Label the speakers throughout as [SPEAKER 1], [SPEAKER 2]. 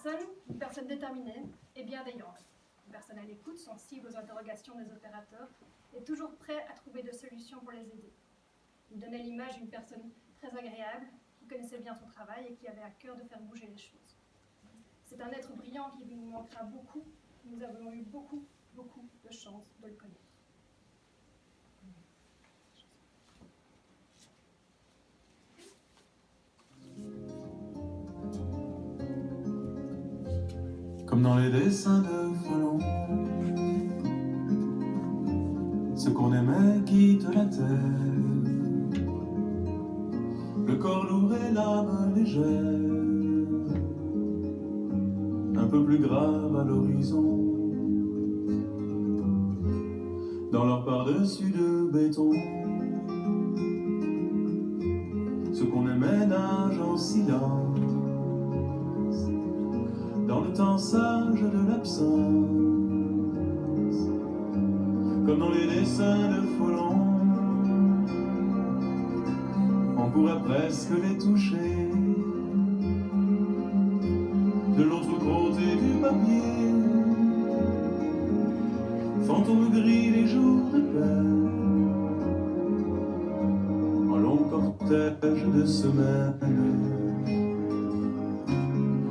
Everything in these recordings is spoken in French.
[SPEAKER 1] une personne déterminée et bienveillante. Une personne à l'écoute, sensible aux interrogations des opérateurs et toujours prêt à trouver des solutions pour les aider. Il donnait l'image d'une personne très agréable, qui connaissait bien son travail et qui avait à cœur de faire bouger les choses. C'est un être brillant qui nous manquera beaucoup. Nous avons eu beaucoup de chance de le connaître.
[SPEAKER 2] Comme dans les dessins de Folon, ce qu'on aimait quitte la terre, le corps lourd et l'âme légère, un peu plus grave à l'horizon. Dans leur par-dessus de béton, ce qu'on aimait nage en silence, dans le temps sage de l'absence, comme dans les dessins de Folon. On pourrait presque les toucher de l'autre côté du papier, fantômes gris les jours de paix, en long cortège de semaines,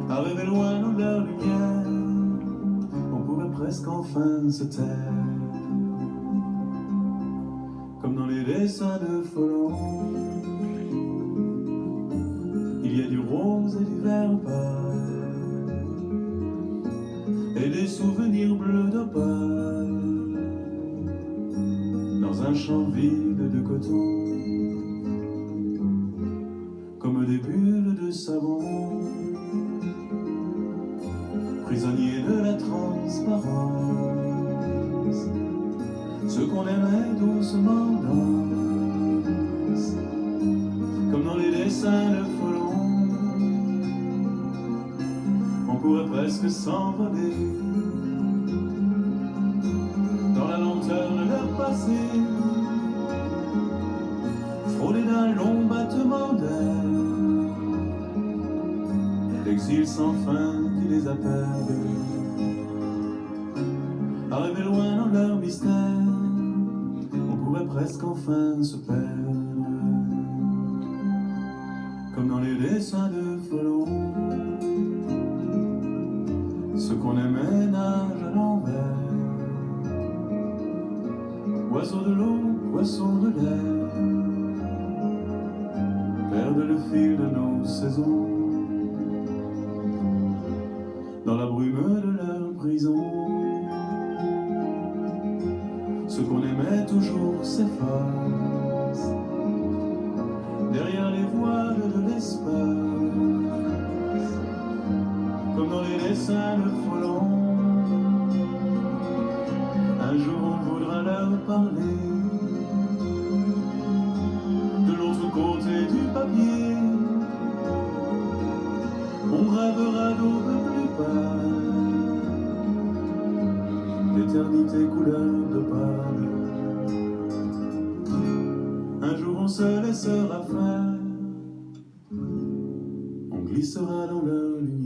[SPEAKER 2] à rêver loin dans leur lumière. On pourrait presque enfin se taire, comme dans les dessins de Folon. Il y a du rose et du vert pâle, et des souvenirs bleus d'opale, dans un champ vide de coton, comme des bulles de savon, prisonniers de la transparence, ce qu'on aimait doucement danse, comme dans les dessins de Folon. On pourrait presque s'envoler dans la lenteur de leur passé, frôler d'un long battement d'air, l'exil sans fin qui les appelle, à rêver loin dans leur mystère. On pourrait presque enfin se perdre, comme dans les dessins de Folon. Ce qu'on aimait nage à l'envers, oiseaux de l'eau, poissons de l'air, perdent le fil de nos saisons, dans la brume de leur prison. Ce qu'on aimait toujours s'efface derrière les voiles de l'espace, comme dans les dessins de Folon. Un jour on voudra leur parler de l'autre côté du papier. On rêvera d'aube plus pâle, d'éternité couleur d'opale. Un jour on se laissera faire, on glissera dans leur lumière.